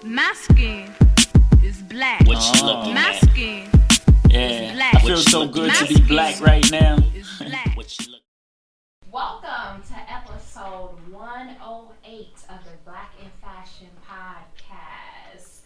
My skin is black. What you looking My at? skin Yeah, is black. I feel so good to be black right now. What you look? Welcome to episode 108 of the Black in Fashion podcast.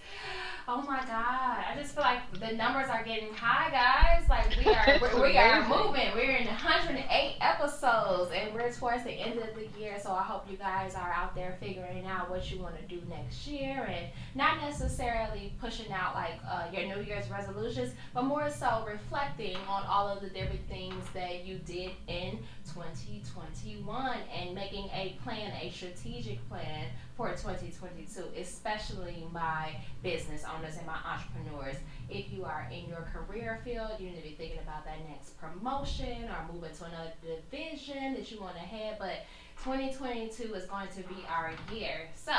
Oh my God, I just feel like the numbers are getting high, guys. Like we are moving. We're in 108 episodes, and we're towards the end of the year. So I hope you guys are out there figuring out what you want to do next year, and not necessarily pushing out like your New Year's resolutions, but more so reflecting on all of the different things that you did in 2021 and making a plan, a strategic plan for 2022, especially my business owners and my entrepreneurs. If you are in your career field, you need to be thinking about that next promotion or moving to another division that you want to head. But 2022 is going to be our year. So,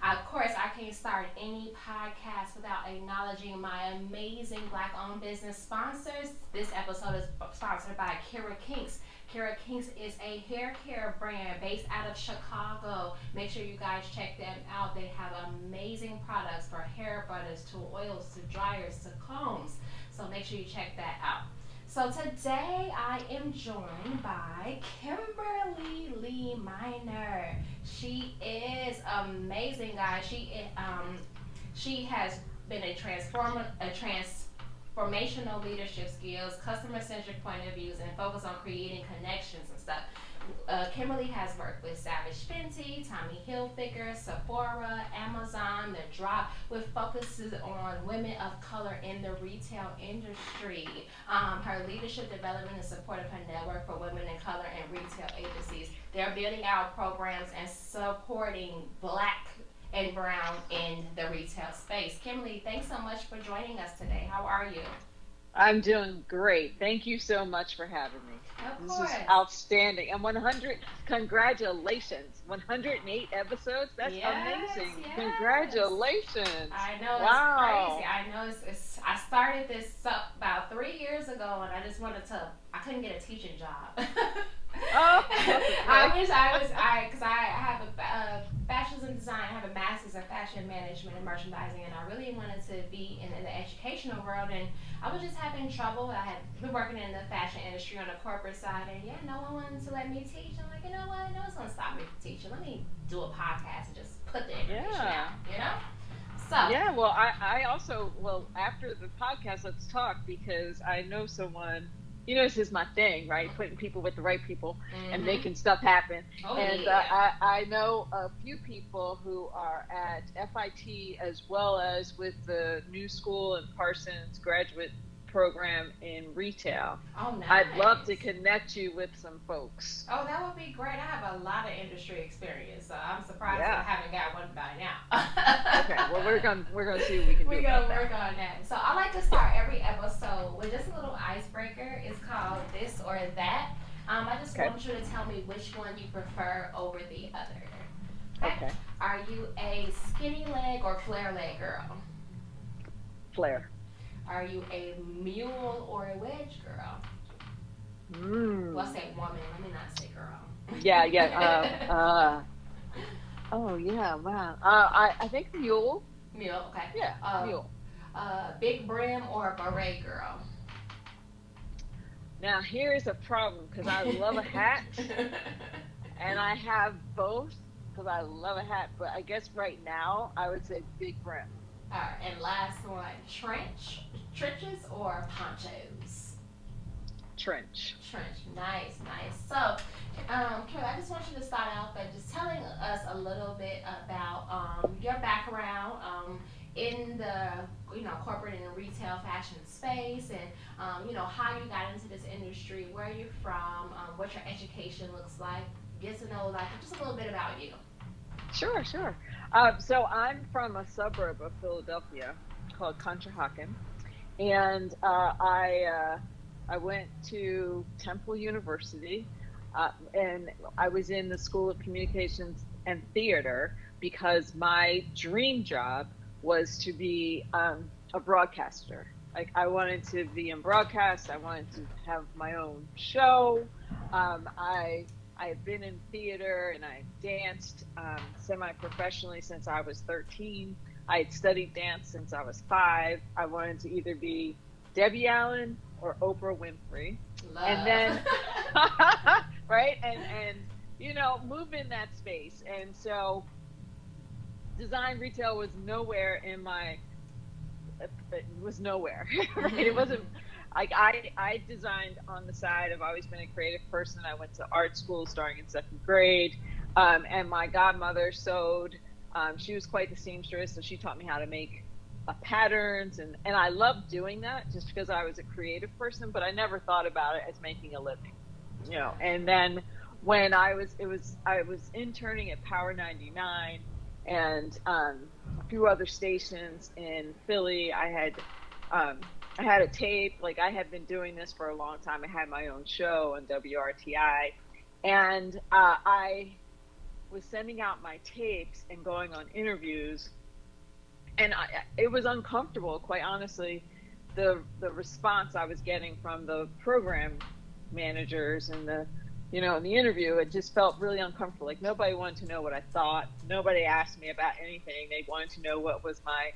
of course, I can't start any podcast without acknowledging my amazing Black-owned business sponsors. This episode is sponsored by Kara Kinks. Kara Kinks is a hair care brand based out of Chicago. Make sure you guys check them out. They have amazing products for hair butters to oils to dryers to combs. So make sure you check that out. So today I am joined by Kimberly Lee Minor. She is amazing, guys. She has been a transformational leadership skills, customer-centric point of views, and focus on creating connections and stuff. Kimberly has worked with Savage Fenty, Tommy Hilfiger, Sephora, Amazon, The Drop, with focuses on women of color in the retail industry. Her leadership development and support of her network for women of color in retail agencies. They're building out programs and supporting Black and brown in the retail space. Kimberly, thanks so much for joining us today. How are you? I'm doing great. Thank you so much for having me. Of course. This is outstanding. And 100, congratulations. 108 episodes. That's amazing. Yes. Congratulations. I know, wow. It's crazy. I know I started this about 3 years ago, and I just I couldn't get a teaching job. Oh, because I have a bachelor's in design, I have a master's in fashion management and merchandising, and I really wanted to be in the educational world, and I was just having trouble. I had been working in the fashion industry on the corporate side, and no one wanted to let me teach. I'm like, you know what? No one's gonna stop me from teaching. Let me do a podcast and just put the information out. You know. So yeah. Well, I also after the podcast, let's talk, because I know someone. You know, this is my thing, right? Putting people with the right people and making stuff happen. Oh, and yeah. I know a few people who are at FIT as well as with the New School and Parsons graduate program in retail. Oh, nice. I'd love to connect you with some folks. Oh, that would be great. I have a lot of industry experience, so I'm surprised I haven't got one by now. Okay, well we're gonna see what we can do. We're gonna work on that. So I like to start every episode with just a little icebreaker. It's called This or That. I just want you to tell me which one you prefer over the other. Okay. Are you a skinny leg or flare leg girl? Flare. Are you a mule or a wedge girl? Well, I say woman. Let me not say girl. Yeah. Oh yeah. Wow. I think mule. Mule. Okay. Yeah. Mule. Big brim or a beret girl? Now here's a problem, because I love a hat, and I have both because I love a hat. But I guess right now I would say big brim. All right, and last one, trenches or ponchos? Trench. Nice. So, Kelly, I just want you to start out by just telling us a little bit about your background in the corporate and retail fashion space, and how you got into this industry, where you're from, what your education looks like. Get to know just a little bit about you. Sure. So I'm from a suburb of Philadelphia called Conshohocken, and I went to Temple University, and I was in the School of Communications and Theater because my dream job was to be a broadcaster. Like, I wanted to be in broadcast. I wanted to have my own show. I have been in theater and I danced semi-professionally since I was 13. I had studied dance since I was 5. I wanted to either be Debbie Allen or Oprah Winfrey. Love. And then, right? And, you know, move in that space. And so design retail was nowhere in my, it was nowhere, right? It wasn't, like, I designed on the side. I've always been a creative person. I went to art school starting in 2nd grade. And my godmother sewed. She was quite the seamstress, so she taught me how to make patterns, and I loved doing that just because I was a creative person, but I never thought about it as making a living, you know. And then when I was interning at Power 99 and a few other stations in Philly. I had a tape. Like, I had been doing this for a long time. I had my own show on WRTI, and I was sending out my tapes and going on interviews, and it was uncomfortable, quite honestly, the response I was getting from the program managers and the interview. It just felt really uncomfortable. Like, nobody wanted to know what I thought. Nobody asked me about anything. They wanted to know what was my,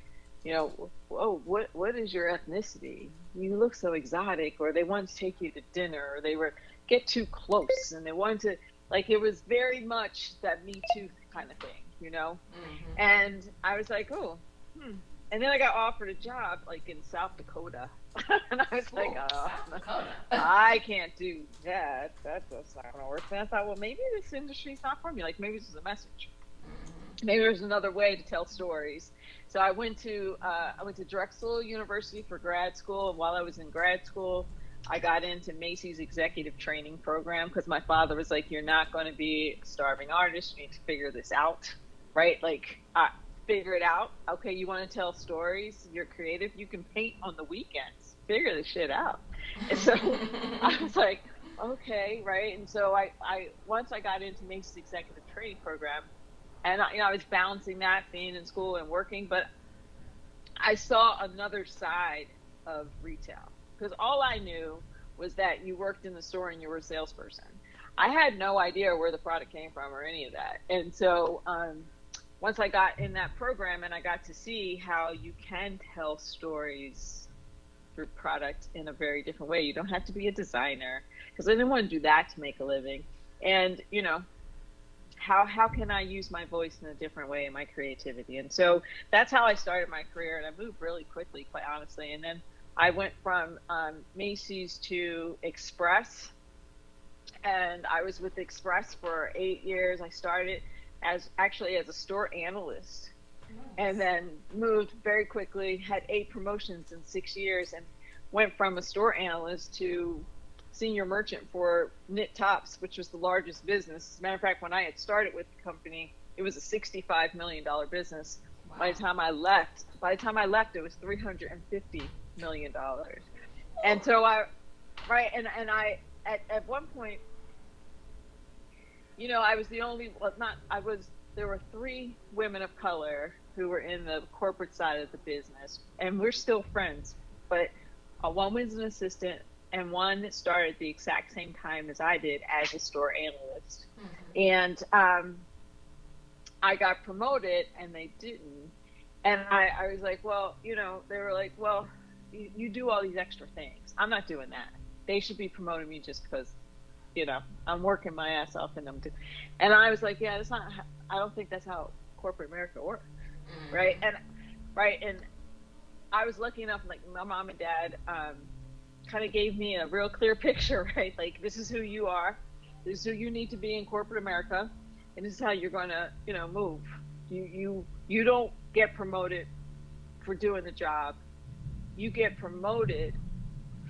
what is your ethnicity? You look so exotic. Or they wanted to take you to dinner, or they were get too close, and they wanted to, like, it was very much that Me Too kind of thing, you know? Mm-hmm. And I was like, And then I got offered a job, like, in South Dakota. And I was like, I can't do that. That's not going to work. And I thought, well, maybe this industry's not for me. Like, maybe this is a message. Maybe there's another way to tell stories. So I went to Drexel University for grad school. And while I was in grad school, I got into Macy's executive training program because my father was like, you're not going to be a starving artist. You need to figure this out, right? Like, figure it out. Okay, you want to tell stories. You're creative. You can paint on the weekends. Figure this shit out. And so I was like, okay, right? And so I once I got into Macy's executive training program, and I was balancing that, being in school and working, but I saw another side of retail. Because all I knew was that you worked in the store and you were a salesperson. I had no idea where the product came from or any of that. And so once I got in that program and I got to see how you can tell stories through product in a very different way. You don't have to be a designer, because I didn't want to do that to make a living. And, how can I use my voice in a different way in my creativity? And so that's how I started my career. And I moved really quickly, quite honestly. And then I went from Macy's to Express, and I was with Express for 8 years. I started as a store analyst, and then moved very quickly, had 8 promotions in 6 years, and went from a store analyst to senior merchant for knit tops, which was the largest business. As a matter of fact, when I had started with the company, it was a $65 million business. Wow. By the time I left, it was $350 million. And so I at one point, I was the only, there were 3 women of color who were in the corporate side of the business, and we're still friends, but one was an assistant and one started the exact same time as I did as a store analyst. Mm-hmm. And I got promoted and they didn't. And I was like, well, they were like, well, you do all these extra things. I'm not doing that. They should be promoting me just because, I'm working my ass off and and I was like, yeah, I don't think that's how corporate America works. Mm-hmm. Right. And I was lucky enough, like, my mom and dad, kind of gave me a real clear picture, right? Like, this is who you are. This is who you need to be in corporate America. And this is how you're going to, move. You don't get promoted for doing the job. You get promoted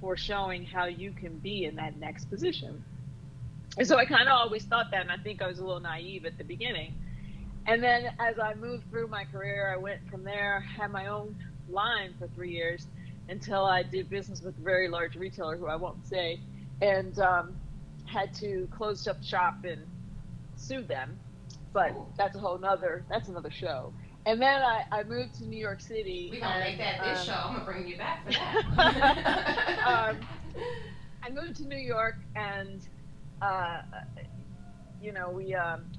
for showing how you can be in that next position. And so I kind of always thought that, and I think I was a little naive at the beginning. And then as I moved through my career, I went from there, had my own line for 3 years until I did business with a very large retailer who I won't say, and had to close up shop and sue them. But that's another show. And then I moved to New York City. We're going to make that this show. I'm going to bring you back for that. I moved to New York, and I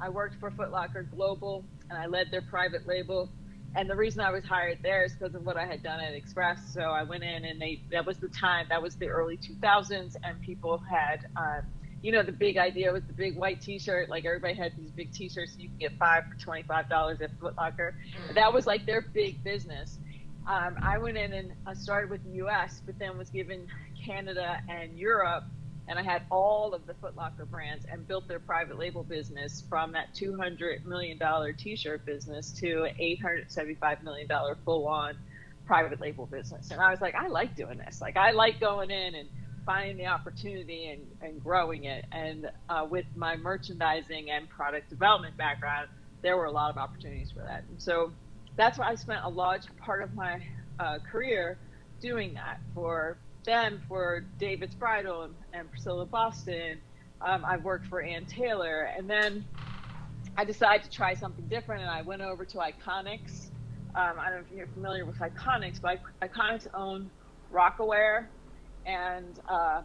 worked for Foot Locker Global, and I led their private label. And the reason I was hired there is because of what I had done at Express. So I went in, and that was the early 2000s, and people had, the big idea was the big white T-shirt. Like everybody had these big T-shirts you can get 5 for $25 at Foot Locker. That was like their big business. I went in and I started with the U.S., but then was given Canada and Europe, and I had all of the Foot Locker brands and built their private label business from that $200 million T-shirt business to an $875 million full-on private label business. And I was like, I like doing this. Like, I like going in and finding the opportunity and growing it. And with my merchandising and product development background, there were a lot of opportunities for that. And so that's why I spent a large part of my career doing that for them, for David's Bridal and Priscilla Boston. I worked for Ann Taylor, and then I decided to try something different, and I went over to Iconics. I don't know if you're familiar with Iconics, but Iconics own Rockaware and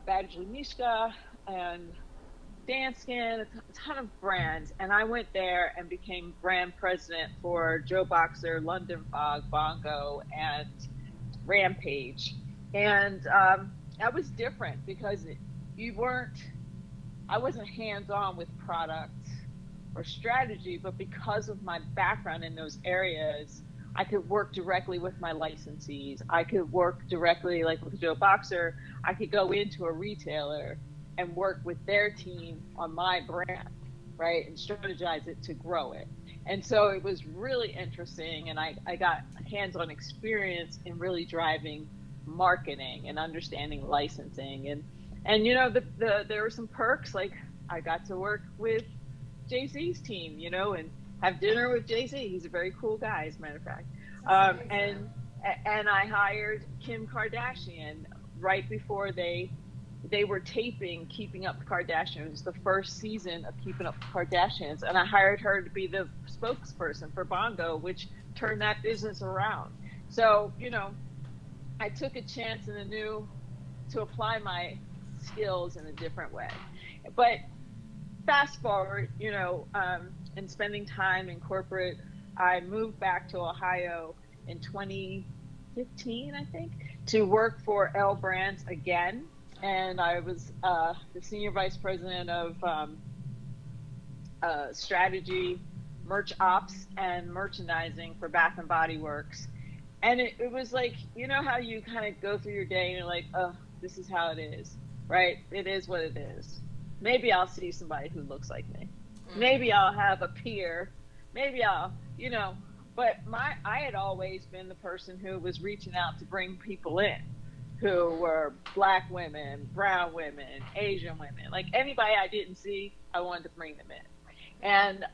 Badgley Mischka and Danskin, a ton of brands. And I went there and became brand president for Joe Boxer, London Fog, Bongo, and Rampage. And that was different because I wasn't hands-on with product or strategy, but because of my background in those areas, I could work directly with my licensees. I could work directly, like with Joe Boxer, I could go into a retailer and work with their team on my brand, right? And strategize it to grow it. And so it was really interesting. And I got hands-on experience in really driving marketing and understanding licensing. And there were some perks. Like I got to work with Jay-Z's team, and have dinner with Jay-Z. He's a very cool guy, as a matter of fact. And I hired Kim Kardashian right before they were taping Keeping Up with the Kardashians. It was the first season of Keeping Up with the Kardashians, and I hired her to be the spokesperson for Bongo, which turned that business around. So, I took a chance to apply my skills in a different way. But fast forward, and spending time in corporate, I moved back to Ohio in 2015, I think, to work for L Brands again. And I was the senior vice president of strategy, merch ops, and merchandising for Bath and Body Works. And it was like, how you kind of go through your day and you're like, oh, this is how it is, right? It is what it is. Maybe I'll see somebody who looks like me. Maybe I'll have a peer. Maybe I'll, but I had always been the person who was reaching out to bring people in who were Black women, brown women, Asian women, like anybody I didn't see, I wanted to bring them in. And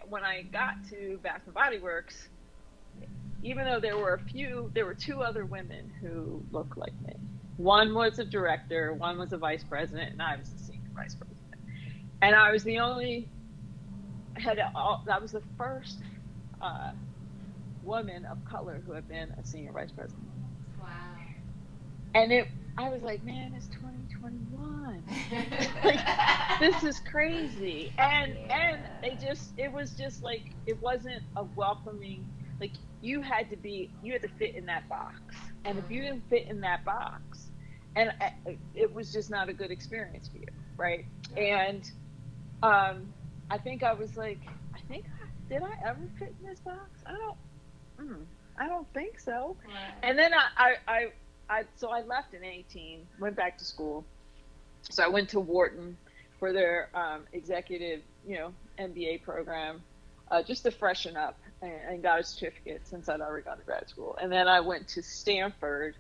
when I got to Bath and Body Works, even though there were two other women who looked like me. One was a director, one was a vice president, and I was the senior vice president. And I was the only, that was the first woman of color who had been a senior vice president. Wow. And I was like, man, it's 2021. Like, this is crazy. And it was just like, it wasn't a welcoming, like you had to fit in that box. And if you didn't fit in that box, and it was just not a good experience for you, right? And I think I was like, did I ever fit in this box? I don't think so. Right. And then so I left in 2018, went back to school. So I went to Wharton for their executive, MBA program, just to freshen up and got a certificate since I'd already gone to grad school. And then I went to Stanford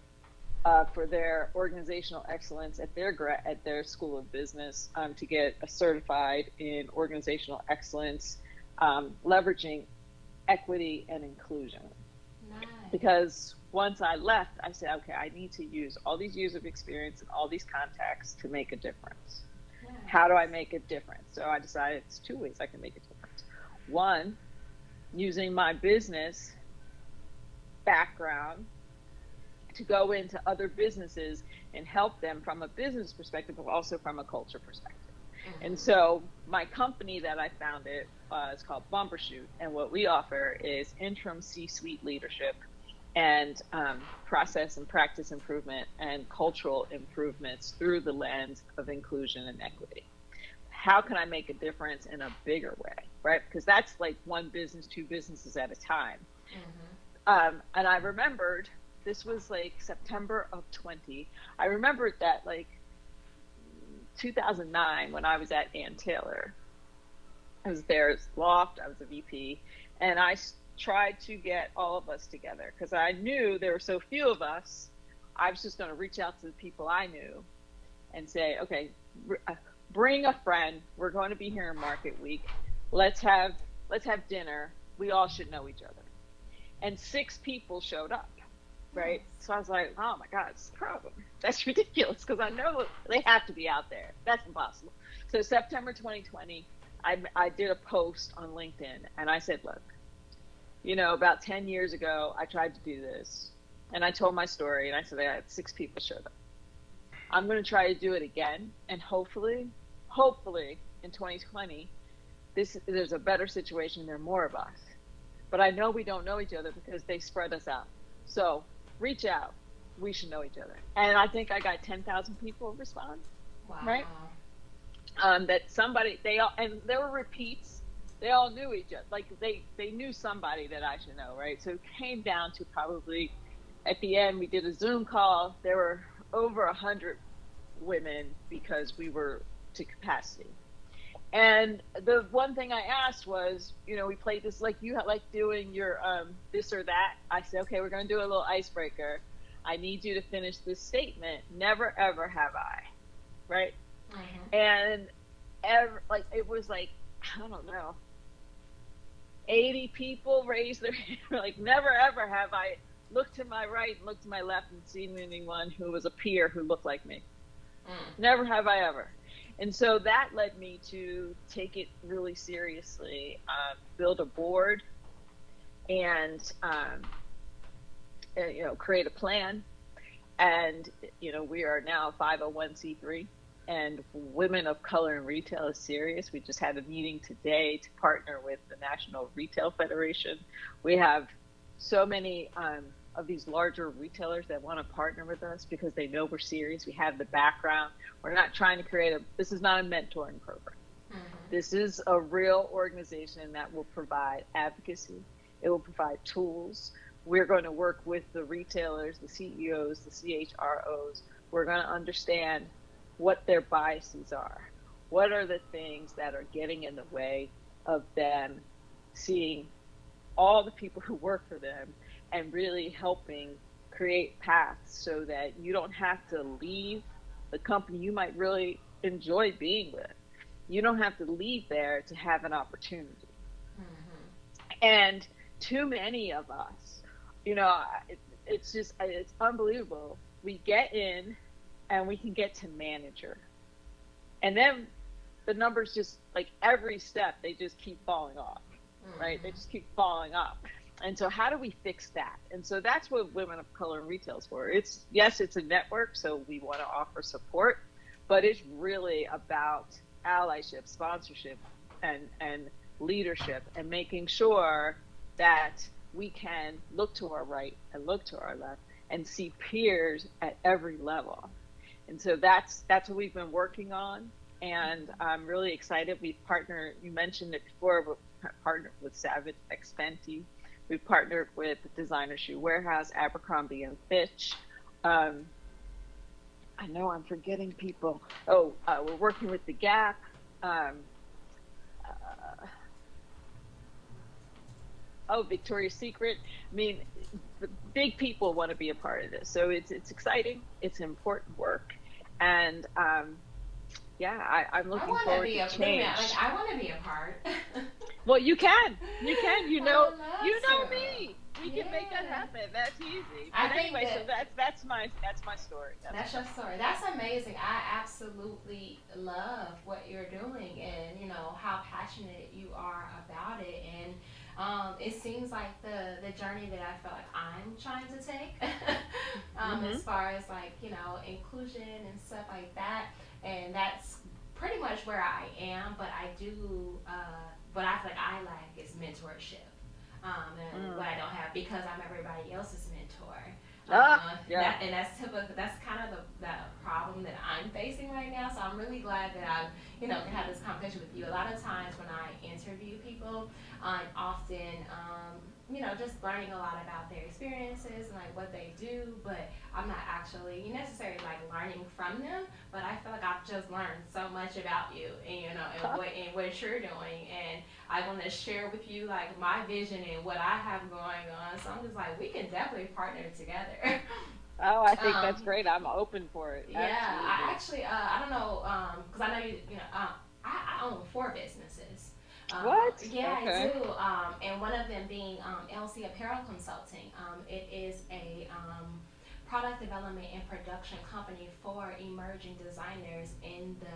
for their organizational excellence at their School of Business to get a certified in organizational excellence, leveraging equity and inclusion. Nice. Because once I left, I said, okay, I need to use all these years of experience and all these contacts to make a difference. Nice. How do I make a difference? So I decided it's two ways I can make a difference. One, using my business background to go into other businesses and help them from a business perspective, but also from a culture perspective. And so my company that I founded is called Bumbershoot, and what we offer is interim C-suite leadership and process and practice improvement and cultural improvements through the lens of inclusion and equity. How can I make a difference in a bigger way, right? Because that's like one business, two businesses at a time. And I remembered, this was like September of 20. I remembered that like 2009 when I was at Ann Taylor. I was there as Loft, I was a VP, and I tried to get all of us together because I knew there were so few of us. I was just going to reach out to the people I knew and say, okay, bring a friend. We're going to be here in Market Week. Let's have dinner. We all should know each other. And 6 people showed up, right? So I was like, oh my God, it's a problem. That's ridiculous because I know they have to be out there. That's impossible. So September 2020, I did a post on LinkedIn and I said, look, you know, about 10 years ago, I tried to do this and I told my story and I said, I had 6 people showed up. I'm going to try to do it again. And hopefully in 2020, there's a better situation. There are more of us. But I know we don't know each other because they spread us out. So reach out. We should know each other. And I think I got 10,000 people respond. Wow. Right? That somebody, and there were repeats. They all knew each other. Like they knew somebody that I should know, right? So it came down to probably, at the end, we did a Zoom call. There were over 100 women because we were to capacity. And the one thing I asked was, you know, we played this like you like doing your this or that. I said, okay, we're going to do a little icebreaker. I need you to finish this statement. Never, ever have I. Right? And it was like, I don't know, 80 people raised their hand. Like, never, ever have I looked to my right and looked to my left and seen anyone who was a peer who looked like me. Never have I ever. And so that led me to take it really seriously, build a board, and you know, create a plan. And you know, we are now a 501c3, and Women of Color in Retail is serious. We just had a meeting today to partner with the National Retail Federation. We have so many of these larger retailers that want to partner with us because they know we're serious. We have the background. We're not trying to create this is not a mentoring program. This is a real organization that will provide advocacy. It will provide tools. We're going to work with the retailers, the CEOs, the CHROs. We're going to understand what their biases are. What are the things that are getting in the way of them seeing all the people who work for them and really helping create paths so that you don't have to leave the company you might really enjoy being with. You don't have to leave there to have an opportunity. And too many of us, you know, it's unbelievable. We get in and we can get to manager. And then the numbers just, like every step, they just keep falling off, right? They just keep falling off. And so how do we fix that? And so that's what Women of Color in Retail is for. It's a network, so we want to offer support, but it's really about allyship, sponsorship, and leadership, and making sure that we can look to our right and look to our left and see peers at every level. And so that's what we've been working on. And I'm really excited. We've partnered, you mentioned it before, we've partnered with Savage X Fenty. We've partnered with Designer Shoe Warehouse, Abercrombie and Fitch. I know I'm forgetting people. We're working with The Gap. Victoria's Secret. I mean, the big people want to be a part of this. So it's exciting. It's important work. And I'm looking forward to change. I want to be a part. Well, you can. You know to. me. We can make that happen. That's easy. But so that's my story. That's your story. That's amazing. I absolutely love what you're doing, and you know how passionate you are about it. And it seems like the journey that I feel like I'm trying to take, as far as like, you know, inclusion and stuff like that. And that's pretty much where I am, but I do, what I feel like I lack is mentorship. And what I don't have because I'm everybody else's mentor. And that's typical. That's kind of the problem that I'm facing right now. So I'm really glad that I, can have this conversation with you. A lot of times when I interview people, I'm often, just learning a lot about their experiences and like what they do, but I'm not actually necessarily like learning from them. But I feel like I've just learned so much about you, and what you're doing, and I want to share with you like my vision and what I have going on. So I'm just like, we can definitely partner together. Oh, I think that's great. I'm open for it. Yeah, absolutely. I actually, I don't know, because I know I own 4 businesses. What? Yeah, okay. I do. And one of them being LC Apparel Consulting. It is a product development and production company for emerging designers in the,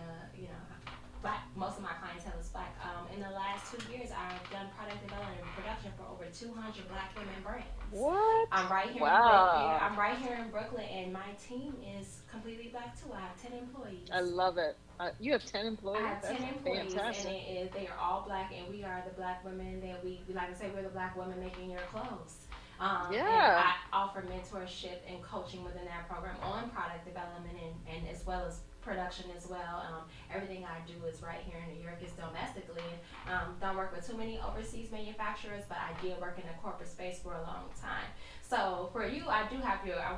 Black. Most of my clientele is Black. In the last 2 years, I've done product development and production for over 200 Black women brands. What? I'm right here. Wow. I'm right here in Brooklyn, and my team is completely Black too. I have 10 employees. I love it. You have 10 employees? I have 10 That's employees, fantastic. and they are all Black, and we are the Black women that we like to say we're the Black women making your clothes. And I offer mentorship and coaching within that program on product development and as well as production as well. Everything I do is right here in New York. It's domestically. Don't work with too many overseas manufacturers, but I did work in the corporate space for a long time. So for you, I want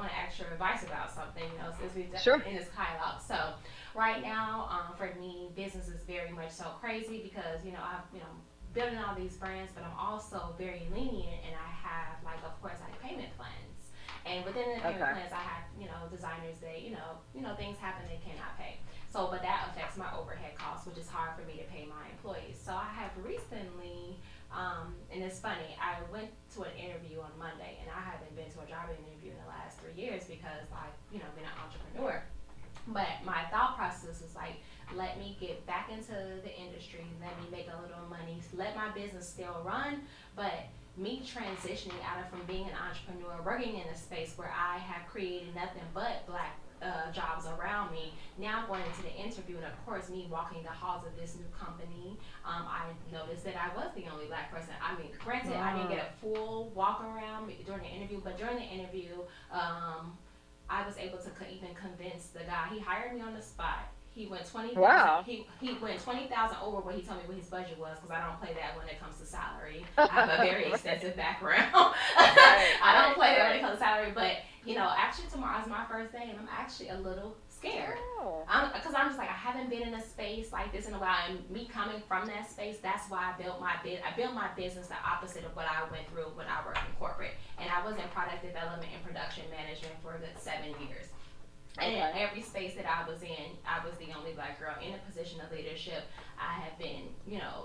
to ask your advice about something, since we've done in this dialogue. So right now, for me, business is very much so crazy because, I've, building all these brands, but I'm also very lenient, and I have, of course, payment plans. And within the payment plans, I have, designers that, things happen they cannot pay. So, but that affects my overhead costs, which is hard for me to pay my employees. So I have recently, and it's funny, I went to an interview on Monday, and I haven't been to a job interview in the last 3 years because I've, been an entrepreneur. But my thought process was like, let me get back into the industry, let me make a little money, let my business still run, but me transitioning out of from being an entrepreneur, working in a space where I have created nothing but Black jobs around me. Now I'm going into the interview, and of course, me walking the halls of this new company, I noticed that I was the only Black person. I mean, granted, I didn't get a full walk around during the interview, but during the interview, I was able to even convince the guy. He hired me on the spot. He went 20,000. Wow. He went 20,000 over what he told me what his budget was, because I don't play that when it comes to salary. I have a very extensive background. I don't play that when it comes to salary, but actually tomorrow's my first day, and I'm actually a little scared. Because I'm just like, I haven't been in a space like this in a while, and me coming from that space, that's why I built my business the opposite of what I went through when I worked in corporate. And I was in product development and production management for a good 7 years. And in every space that I was in, I was the only Black girl in a position of leadership. I have been,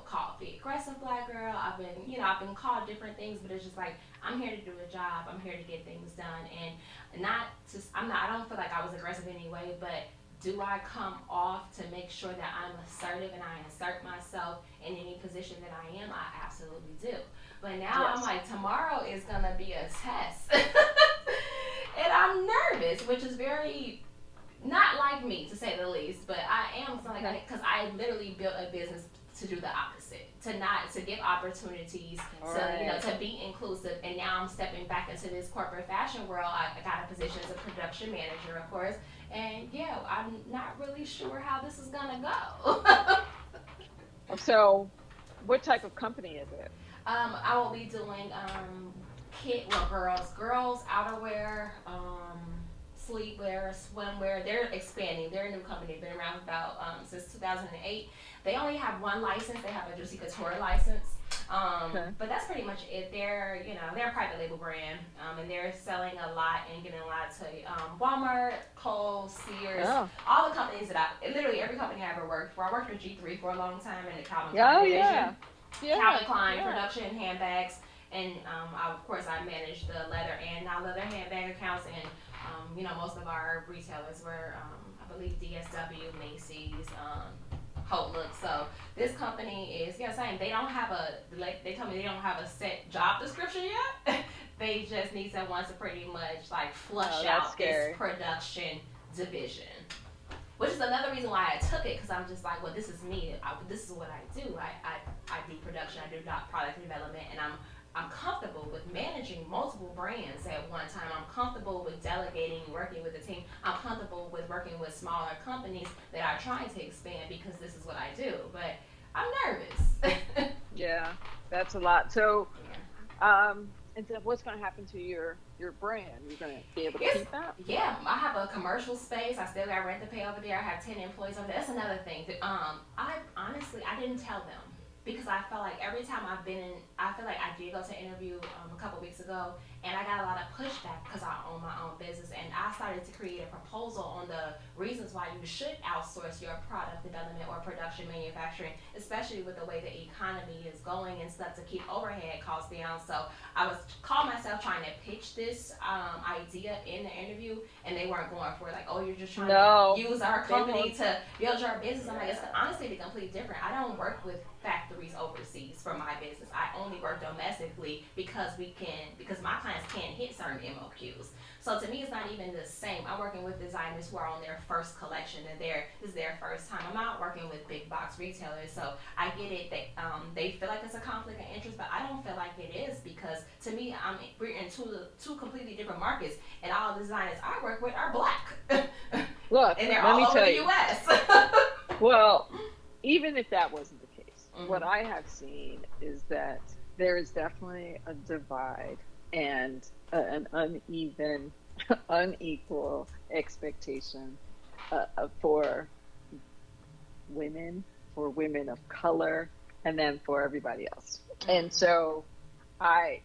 called the aggressive Black girl. I've been called different things, but it's just like, I'm here to do a job. I'm here to get things done. And I don't feel like I was aggressive anyway, but do I come off to make sure that I'm assertive and I insert myself in any position that I am? I absolutely do. But now I'm like, tomorrow is going to be a test. And I'm nervous, which is very not like me, to say the least. But I am, because I literally built a business to do the opposite, to give opportunities, to be inclusive. And now I'm stepping back into this corporate fashion world. I got a position as a production manager, of course. And I'm not really sure how this is gonna go. So, what type of company is it? I will be doing girls outerwear, sleepwear, swimwear. They're expanding. They're a new company. They've been around about since 2008. They only have one license. They have a Juicy Couture license. But that's pretty much it. They're a private label brand, and they're selling a lot and getting a lot to Walmart, Kohl's, Sears, all the companies literally every company I ever worked for. I worked for G3 for a long time in the Calvin Klein division. Calvin Klein production, handbags, and of course I managed the leather and non-leather handbag accounts, and most of our retailers were I believe DSW, Macy's, Holt Look. So this company is same. They told me they don't have a set job description yet. They just need someone to pretty much flush out this production division. which is another reason why I took it, because I'm just like, well, this is me. This is what I do. I do production. I do product development, and I'm comfortable with managing multiple brands at one time. I'm comfortable with delegating, working with a team. I'm comfortable with working with smaller companies that are trying to expand because this is what I do. But I'm nervous. Yeah, that's a lot. So, and so what's going to happen to your brand? You're going to be able to keep that? Yeah, I have a commercial space. I still got rent to pay over there. I have 10 employees over there. That's another thing. I honestly, I didn't tell them because I felt like every time I've been in, I feel like I did go to an interview a couple weeks ago, and I got a lot of pushback because I own my own business, and I started to create a proposal on the reasons why you should outsource your product development or production manufacturing, especially with the way the economy is going and stuff, to keep overhead costs down. So I was called myself trying to pitch this idea in the interview, and they weren't going for it. Like, oh, you're just trying to use our company to build your business. I'm like, it's honestly the complete different. I don't work with factories overseas for my business. I only work domestically because my clients can't hit certain MOQs. So to me, it's not even the same. I'm working with designers who are on their first collection, and this is their first time. I'm not working with big box retailers, so I get it. They feel like it's a conflict of interest, but I don't feel like it is, because to me, we're in two completely different markets, and all the designers I work with are black. Look, and they're let all me over tell the you. U.S. Well, even if that wasn't the case, what I have seen is that there is definitely a divide and an unequal expectation for women of color, and then for everybody else. And so I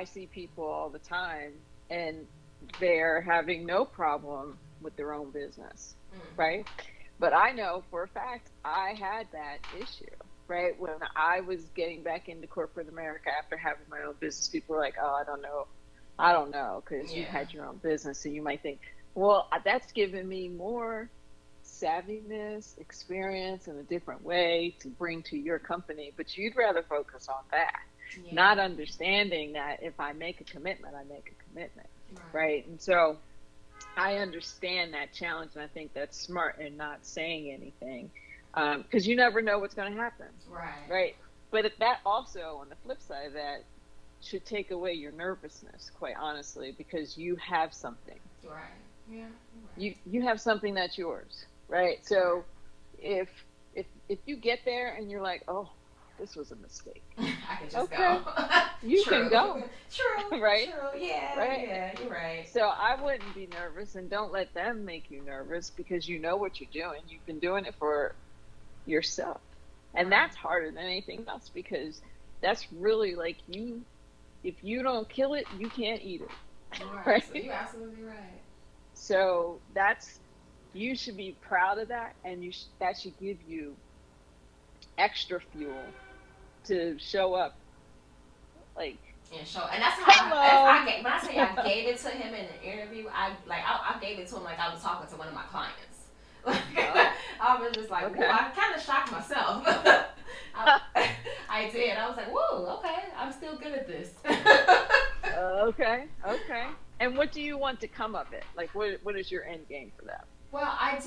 see people all the time, and they're having no problem with their own business, right? But I know for a fact I had that issue, right? When I was getting back into corporate America after having my own business, people were like, oh, I don't know, because you had your own business. So you might think, well, that's given me more savviness, experience in a different way to bring to your company, but you'd rather focus on that, not understanding that if I make a commitment, I make a commitment, right? And so I understand that challenge, and I think that's smart in not saying anything, because you never know what's going to happen, right? But that also, on the flip side of that, should take away your nervousness, quite honestly, because you have something. You have something that's yours, right? So if you get there and you're like, oh, this was a mistake, I can just go. You can go. True. Right? True. Yeah. Right? Yeah, you're right. So I wouldn't be nervous, and don't let them make you nervous, because you know what you're doing. You've been doing it for yourself. And that's harder than anything else, because that's really like if you don't kill it, you can't eat it. Right? So you're absolutely right. So you should be proud of that, and that should give you extra fuel to show up, like. And that's how when I say I gave it to him in the interview, I gave it to him like I was talking to one of my clients. I was just like, whoa, I kind of shocked myself. I did. I was like, whoa, okay, I'm still good at this. Okay. And what do you want to come of it? Like, what is your end game for that? Well, I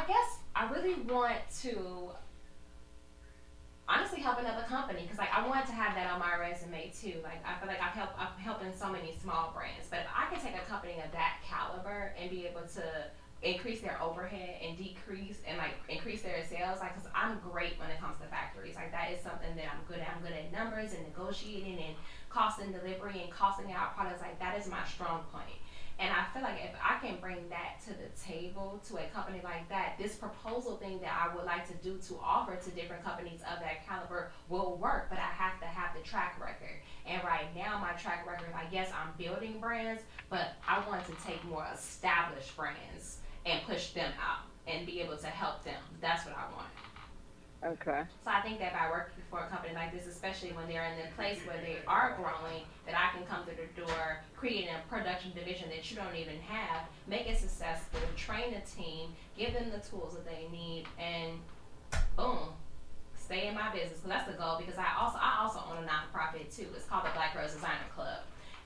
guess I really want to honestly help another company, because like I wanted to have that on my resume too. Like I feel like I'm helping so many small brands, but if I can take a company of that caliber and be able to increase their overhead and increase their sales, like, because I'm great when it comes to factories. Like, that is something that I'm good at. I'm good at numbers and negotiating and cost and delivery and costing out products. Like, that is my strong point. And I feel like if I can bring that to the table to a company like that, this proposal thing that I would like to do to offer to different companies of that caliber will work, but I have to have the track record. And right now, my track record, I guess I'm building brands, but I want to take more established brands and push them out and be able to help them. That's what I want. Okay. So I think that by working for a company like this, especially when they're in a place where they are growing, that I can come through the door, create a production division that you don't even have, make it successful, train a team, give them the tools that they need, and boom, stay in my business. Because that's the goal. Because I also own a nonprofit too. It's called the Black Rose Designer Club.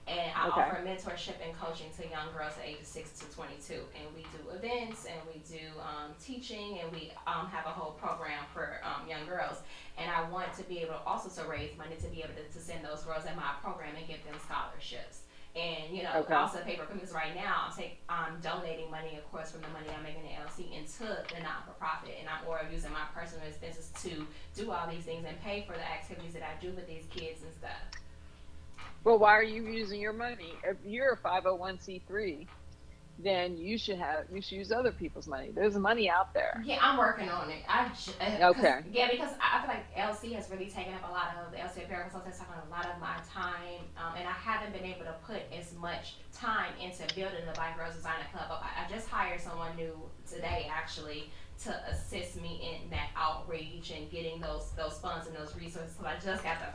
And I Okay. offer mentorship and coaching to young girls ages 6 to 22, and we do events and we do teaching, and we have a whole program for young girls. And I want to be able also to raise money to be able to send those girls in my program and give them scholarships. And Okay. also pay for commitments. Right now, I'm donating money, of course, from the money I'm making in LC into the non-for-profit, and I'm more using my personal expenses to do all these things and pay for the activities that I do with these kids and stuff. Well, why are you using your money? If you're a 501c3, then you should use other people's money. There's money out there. Yeah, I'm working on it. Okay. Yeah, because I feel like LC has really taken up a lot of the LC Apparel Consultants, taken up a lot of my time, and I haven't been able to put as much time into building the Black Girls Designer Club. I just hired someone new today, actually, to assist me in that outreach and getting those funds and those resources. So I just got the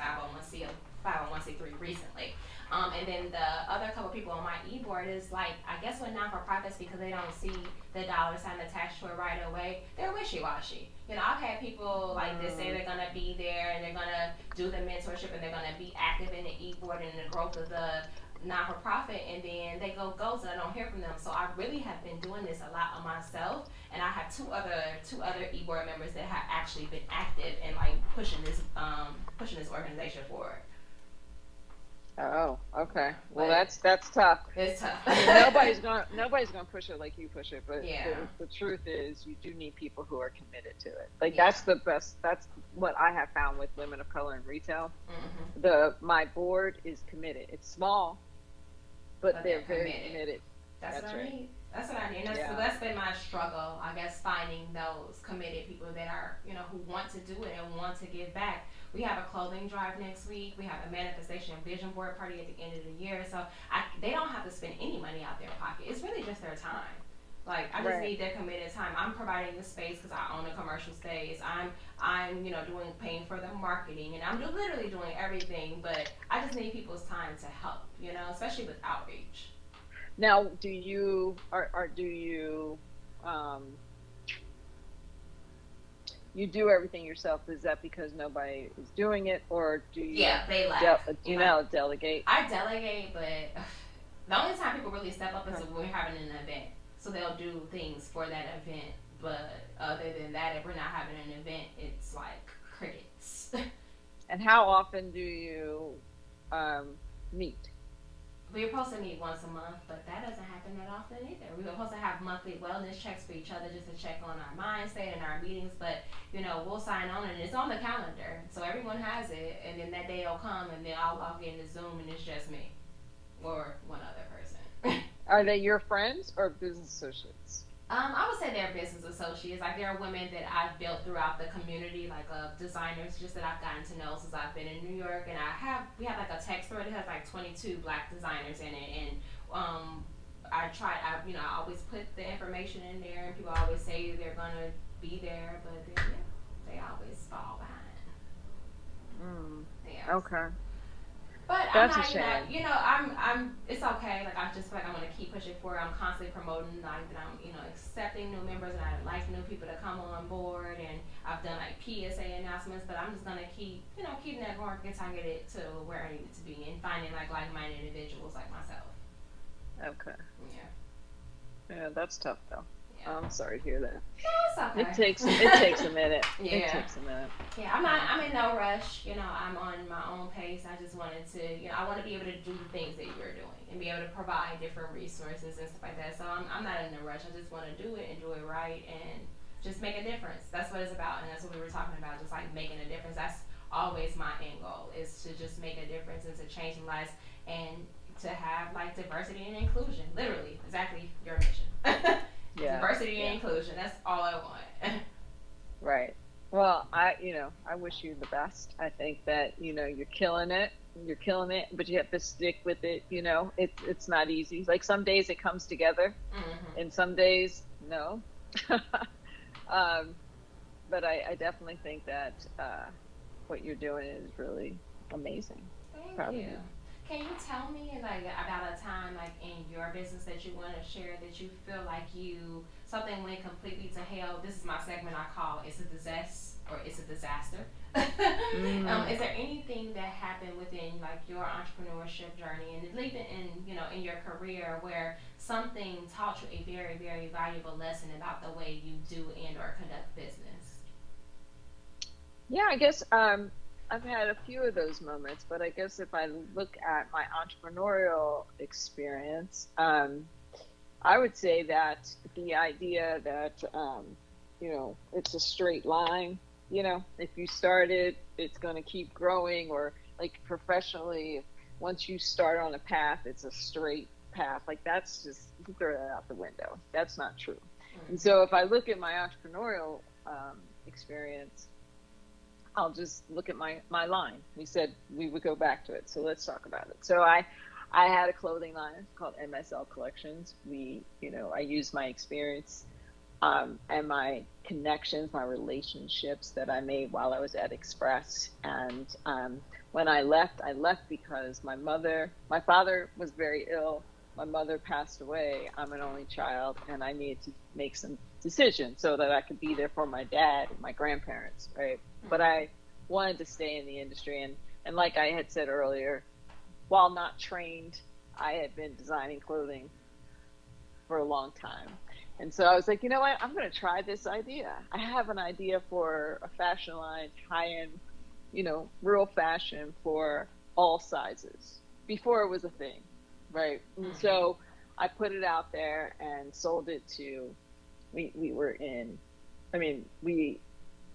501c3 recently. And then the other couple people on my e-board is like, I guess with non-for-profits, because they don't see the dollar sign attached to it right away, they're wishy-washy. I've had people like this say they're going to be there and they're going to do the mentorship and they're going to be active in the e-board and the growth of the non-for-profit, and then they go ghost and I don't hear from them. So I really have been doing this a lot on myself, and I have two other e-board members that have actually been active and like pushing this organization forward. Oh, okay. Well, But that's tough. it's tough. I mean, nobody's gonna push it like you push it, but Yeah. the truth is, you do need people who are committed to it. Like Yeah. that's the best. That's what I have found with women of color in retail. Mm-hmm. My board is committed. It's small, but they're very committed. committed. That's what right. I need. That's what I need. Yeah. That's been my struggle, I guess, finding those committed people that are, who want to do it and want to give back. We have a clothing drive next week. We have a manifestation and vision board party at the end of the year. So they don't have to spend any money out their pocket. It's really just their time. Like, I just Right. need their committed time. I'm providing the space because I own a commercial space. I'm paying for the marketing, and I'm literally doing everything. But I just need people's time to help, especially with outreach. Now, do you you do everything yourself? Is that because nobody is doing it, or do you? Yeah, they laugh. Do you know how to delegate? I delegate, but the only time people really step up is when we're having an event. So they'll do things for that event. But other than that, if we're not having an event, it's like crickets. And how often do you meet? We're supposed to meet once a month, but that doesn't happen that often either. We're supposed to have monthly wellness checks for each other just to check on our mind state and our meetings, but we'll sign on and it's on the calendar. So everyone has it, and then that day will come and then I'll log into Zoom and it's just me or one other person. Are they your friends or business associates? I would say they're business associates. Like, there are women that I've built throughout the community, like designers, just that I've gotten to know since I've been in New York. And we have like a text thread that has like 22 Black designers in it. And I always put the information in there, and people always say they're gonna be there, but then, they always fall behind. Yeah. Okay. But That's I'm a not, shame. it's okay. Like, I just feel like I want to keep pushing forward. I'm constantly promoting, like, that I'm, accepting new members, and I like new people to come on board. And I've done like PSA announcements, but I'm just gonna keep, keeping that going until I get it to where I need it to be, and finding like-minded individuals like myself. Okay. Yeah. Yeah, that's tough though. Yeah. I'm sorry to hear that. It's okay. It takes a minute. Yeah. It takes a minute. Yeah, I'm in no rush. I'm on my own pace. I just wanted to, I want to be able to do the things that you're doing and be able to provide different resources and stuff like that. So I'm not in a rush. I just want to do it and do it right and just make a difference. That's what it's about, and that's what we were talking about, just like making a difference. That's always my end goal, is to just make a difference and to change lives and to have like diversity and inclusion. Literally, exactly your mission. Yeah. Diversity and inclusion. That's all I want. Right. Well, I wish you the best. I think that, you're killing it. You're killing it, but you have to stick with it. It's not easy. Like, some days it comes together, and some days, no. But I definitely think that what you're doing is really amazing. Thank you. Can you tell me about a time in your business that you want to share that you feel like something went completely to hell? This is my segment I call "It's a Disaster." or it's a disaster. Is there anything that happened within like your entrepreneurship journey and even in your career where something taught you a very, very valuable lesson about the way you do and or conduct business? Yeah, I guess I've had a few of those moments, but I guess if I look at my entrepreneurial experience, I would say that the idea that, it's a straight line, if you start it, it's going to keep growing, or like professionally, once you start on a path, it's a straight path. Like that's just, you throw that out the window. That's not true. And so if I look at my entrepreneurial experience, I'll just look at my line. We said we would go back to it, so let's talk about it. So I had a clothing line called MSL Collections. I used my experience and my connections, my relationships that I made while I was at Express. And when I left because my father was very ill. My mother passed away. I'm an only child, and I needed to make some decisions so that I could be there for my dad and my grandparents, right? But I wanted to stay in the industry. And like I had said earlier, while not trained, I had been designing clothing for a long time. And so I was like, you know what? I'm going to try this idea. I have an idea for a fashion line, high-end, real fashion for all sizes before it was a thing, right? And so I put it out there and sold it to, we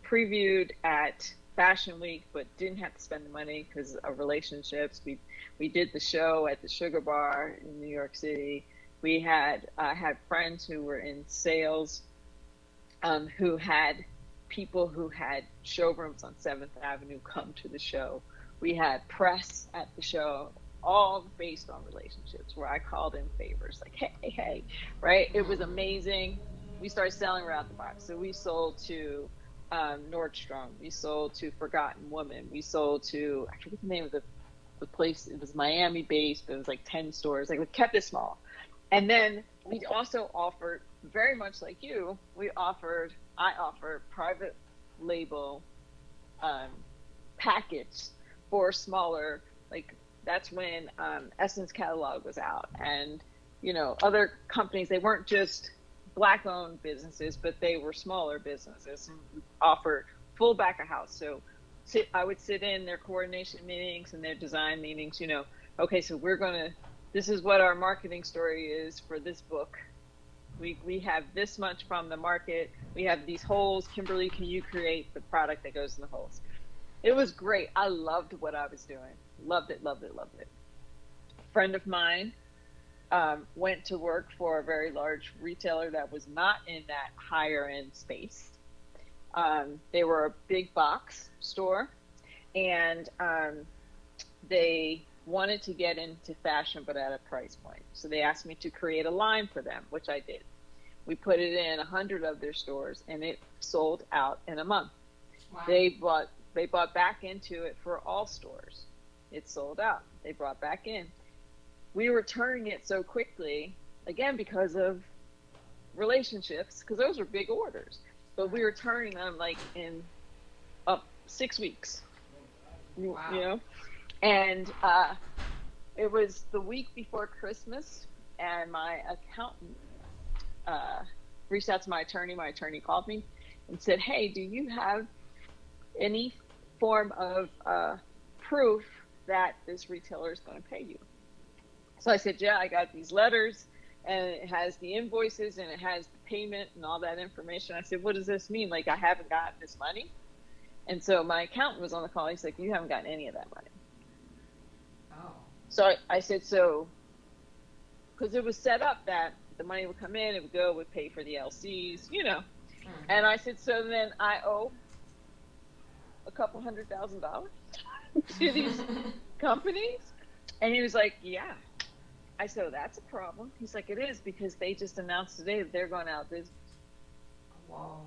previewed at Fashion Week, but didn't have to spend the money because of relationships. We did the show at the Sugar Bar in New York City. We had friends who were in sales, who had people who had showrooms on 7th Avenue come to the show. We had press at the show, all based on relationships, where I called in favors, like, hey, right? It was amazing. We started selling right out the box. So we sold to Nordstrom. We sold to Forgotten Woman. We sold to, I forget the name of the place. It was Miami based, but it was like 10 stores. Like, we kept it small. And then we also offered, very much like you, I offered private label package for smaller, like that's when Essence catalog was out. And, other companies, they weren't just Black owned businesses, but they were smaller businesses and offered full back of house. So I would sit in their coordination meetings and their design meetings, okay, so this is what our marketing story is for this book. We have this much from the market. We have these holes. Kimberly, can you create the product that goes in the holes? It was great. I loved what I was doing. Loved it. A friend of mine went to work for a very large retailer that was not in that higher end space. They were a big box store, and they wanted to get into fashion, but at a price point. So they asked me to create a line for them, which I did. We put it in 100 of their stores, and it sold out in a month. Wow. They bought back into it for all stores. It sold out. They brought back in. We were turning it so quickly, again, because of relationships, because those were big orders. But we were turning them like in 6 weeks. Wow. And it was the week before Christmas, and my accountant reached out to my attorney. My attorney called me and said, hey, do you have any form of proof that this retailer is going to pay you? So I said, yeah, I got these letters, and it has the invoices, and it has the payment and all that information. I said, what does this mean? Like, I haven't gotten this money? And so my accountant was on the call. He's like, you haven't gotten any of that money. Oh. So I said, so, because it was set up that the money would come in, it would go, would pay for the LCs, Mm-hmm. And I said, so then I owe a couple $100,000 to these companies? And he was like, yeah. I said, oh, that's a problem. He's like, it is, because they just announced today that they're going out of business. Whoa.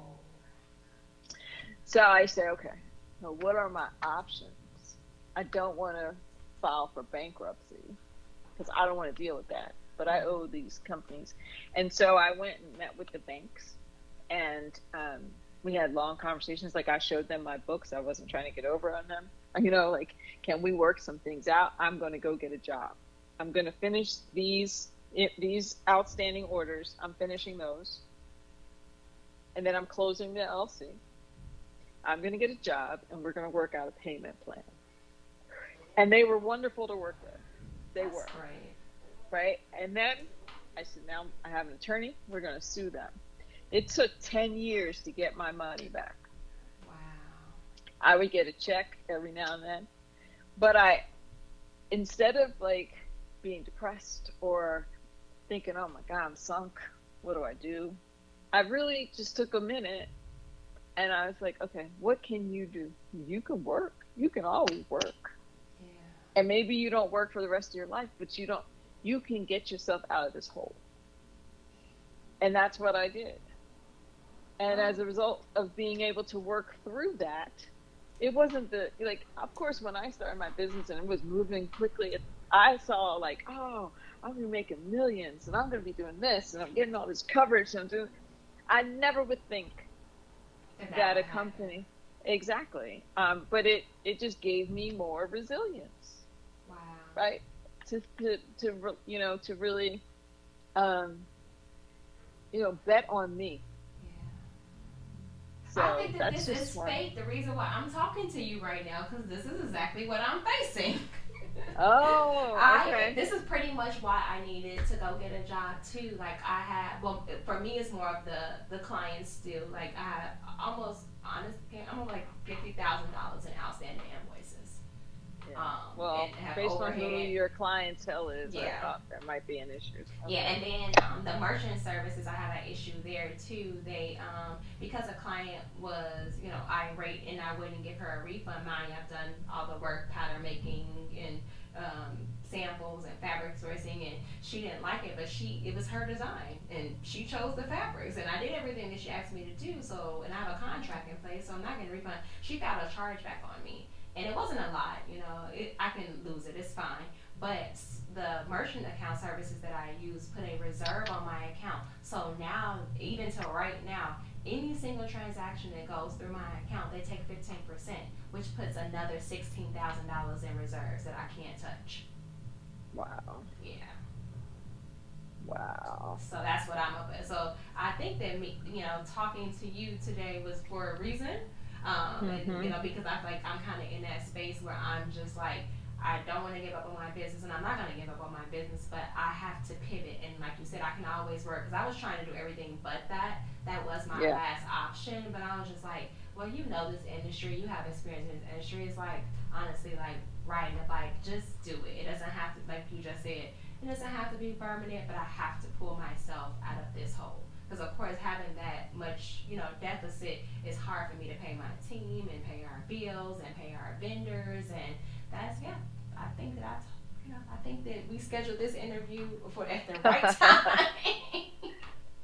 So I said, okay, well, what are my options? I don't want to file for bankruptcy because I don't want to deal with that, but I owe these companies. And so I went and met with the banks, and We had long conversations. Like I showed them my books. I wasn't trying to get over on them. You know, like, can we work some things out? I'm going to go get a job. I'm going to finish these outstanding orders. I'm finishing those. And then I'm closing the LLC. I'm going to get a job and we're going to work out a payment plan. And they were wonderful to work with. That's were. Great. Right. And then I said, now I have an attorney. We're going to sue them. It took 10 years to get my money back. Wow. I would get a check every now and then. But instead of like being depressed or thinking, oh my God, I'm sunk, what do I do? I really just took a minute and I was like, okay, what can you do? You can work. You can always work. Yeah. And maybe you don't work for the rest of your life, but you can get yourself out of this hole. And that's what I did. And as a result of being able to work through that, it wasn't of course, when I started my business and it was moving quickly, I saw like, oh, I'm going to be making millions and I'm going to be doing this and I'm getting all this coverage. And I never would think that a company, exactly. But it just gave me more resilience. Wow. Right. To really, bet on me. So I think that that's this just is fate. The reason why I'm talking to you right now, because this is exactly what I'm facing. Oh, okay. This is pretty much why I needed to go get a job too. Like I had, well, for me, it's more of the clients still. Like I had I'm like $50,000 in outstanding invoices. Yeah. Well, based on who your clientele is, I thought that might be an issue. Okay. Yeah, and then the merchant services, I have an issue there too. They, because a client was, irate and I wouldn't give her a refund, I've done all the work, pattern making and samples and fabric sourcing, and she didn't like it, but it was her design and she chose the fabrics and I did everything that she asked me to do. So, and I have a contract in place, so I'm not going to refund. She got a chargeback on me. And it wasn't a lot, I can lose it, it's fine. But the merchant account services that I use put a reserve on my account. So now, even till right now, any single transaction that goes through my account, they take 15%, which puts another $16,000 in reserves that I can't touch. Wow. Yeah. Wow. So that's what I'm up at. So I think that me, talking to you today was for a reason. And, because I feel like I'm kind of in that space where I'm just like, I don't want to give up on my business and I'm not going to give up on my business, but I have to pivot. And like you said, I can always work because I was trying to do everything but that. That was my last option. But I was just like, well, this industry, you have experience in this industry. It's like, honestly, like riding a bike, just do it. It doesn't have to, like you just said, it doesn't have to be permanent, but I have to pull myself out of this hole. Because of course, having that much, deficit is hard for me to pay my team and pay our bills and pay our vendors, and that's I think that I think that we scheduled this interview at the right time.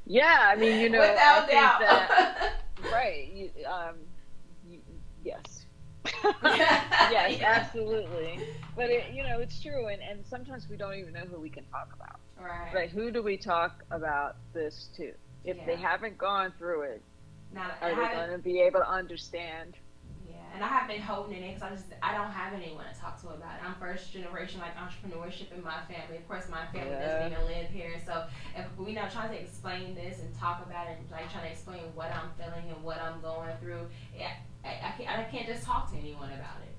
Yeah, I mean, without doubt. That, right? Yes. Yes, absolutely. But it's true, and sometimes we don't even know who we can talk about. Right. Right? Who do we talk about this to? If they haven't gone through it, are they going to be able to understand? Yeah, and I have been holding it in because I don't have anyone to talk to about it. I'm first generation like entrepreneurship in my family. Of course, my family doesn't even live here, so if we trying to explain this and talk about it, and like trying to explain what I'm feeling and what I'm going through, I can't just talk to anyone about it,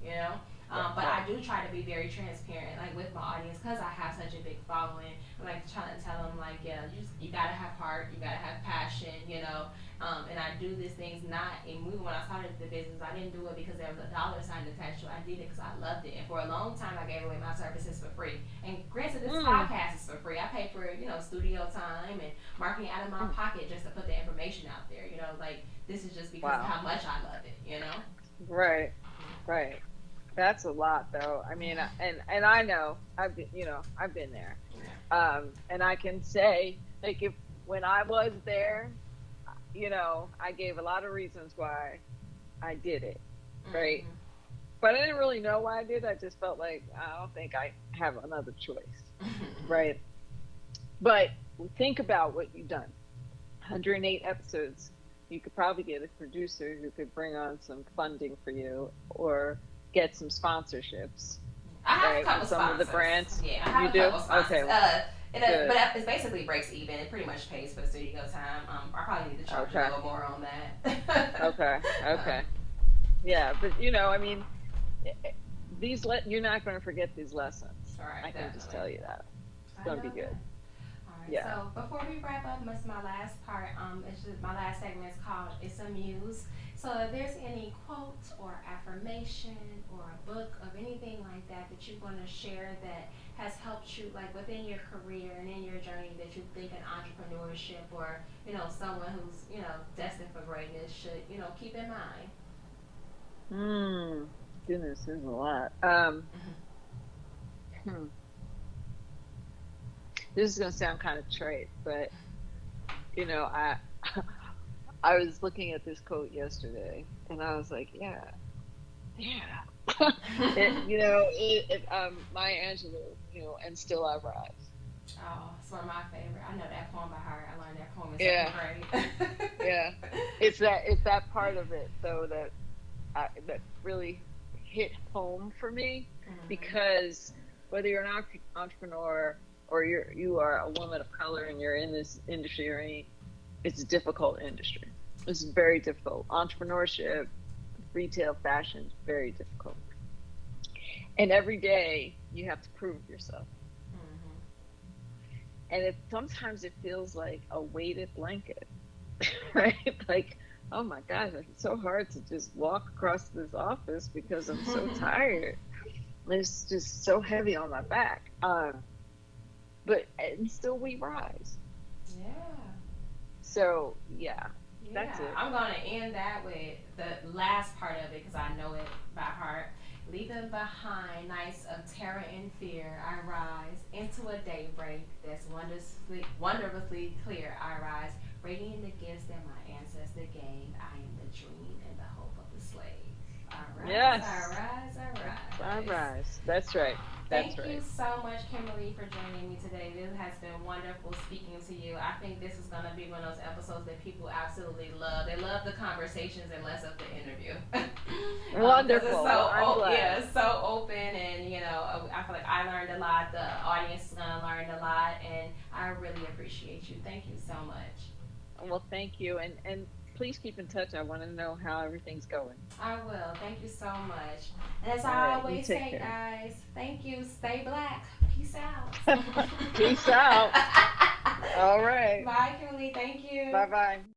But I do try to be very transparent, like with my audience, because I have such a big following. I'm like trying to tell them, like, you gotta have heart, you gotta have passion, And I do these things when I started the business, I didn't do it because there was a dollar sign attached to it. I did it because I loved it, and for a long time, I gave away my services for free. And granted, this podcast is for free. I pay for studio time and marketing out of my pocket just to put the information out there. Like this is just because of how much I love it. Right. That's a lot, though. I mean, and I know I've been there, and I can say, like, when I was there, I gave a lot of reasons why I did it, right? But I didn't really know why I did. I just felt like I don't think I have another choice, right? But think about what you've done. 108 episodes. you could probably get a producer who could bring on some funding for you or get some sponsorships. I have Right, a couple with some of the sponsors. brands. Yeah, I have You a do? couple sponsors. Okay, good. But it basically breaks even. It pretty much pays for the studio time. I probably need to charge a Okay. little more on that. Okay. Okay. Yeah, but I mean, you're not going to forget these lessons. All right, I can just definitely. tell you that. It's I going to know be good. that. All right. Yeah. So before we wrap up, this is my last part. It's just my last segment is called "It's a Muse." So if there's any quote or affirmation or a book of anything like that that you want to share that has helped you like within your career and in your journey that you think an entrepreneurship or someone who's destined for greatness should keep in mind. Goodness, there's a lot. Hmm. This is gonna sound kind of trite, but I I was looking at this quote yesterday, and I was like, yeah. Maya Angelou, and still I rise. Oh, it's one of my favorite. I know that poem by heart. I learned that poem in Yeah. second grade. Yeah, it's that part of it though that really hit home for me, because whether you're an entrepreneur or you are a woman of color and you're in this industry, it's a difficult industry. It's very difficult. Entrepreneurship, retail, fashion is very difficult. And every day you have to prove yourself. And sometimes it feels like a weighted blanket, right? Like, oh my gosh, it's so hard to just walk across this office because I'm so tired. It's just so heavy on my back. And still we rise. Yeah. So, yeah. That's it. I'm going to end that with the last part of it because I know it by heart. Leaving behind nights of terror and fear, I rise into a daybreak that's wonderfully clear. I rise, radiating the gifts that my ancestors gave. I am the dream and the hope of the slave. I rise, Yes. I rise, I rise. I rise. That's right. Thank you so much, Kimberly, for joining me today. This has been wonderful speaking to you. I think this is going to be one of those episodes that people absolutely love. They love the conversations and less of the interview. Wonderful. I'm glad. Yeah, it's so open, and I feel like I learned a lot. The audience is going to learn a lot, and I really appreciate you. Thank you so much. Well, thank you, and please keep in touch. I want to know how everything's going. I will. Thank you so much. And as All I right, always you take say, care. guys, thank you. Stay black. Peace out. Peace out. All right. Bye, Kimberly. Thank you. Bye-bye.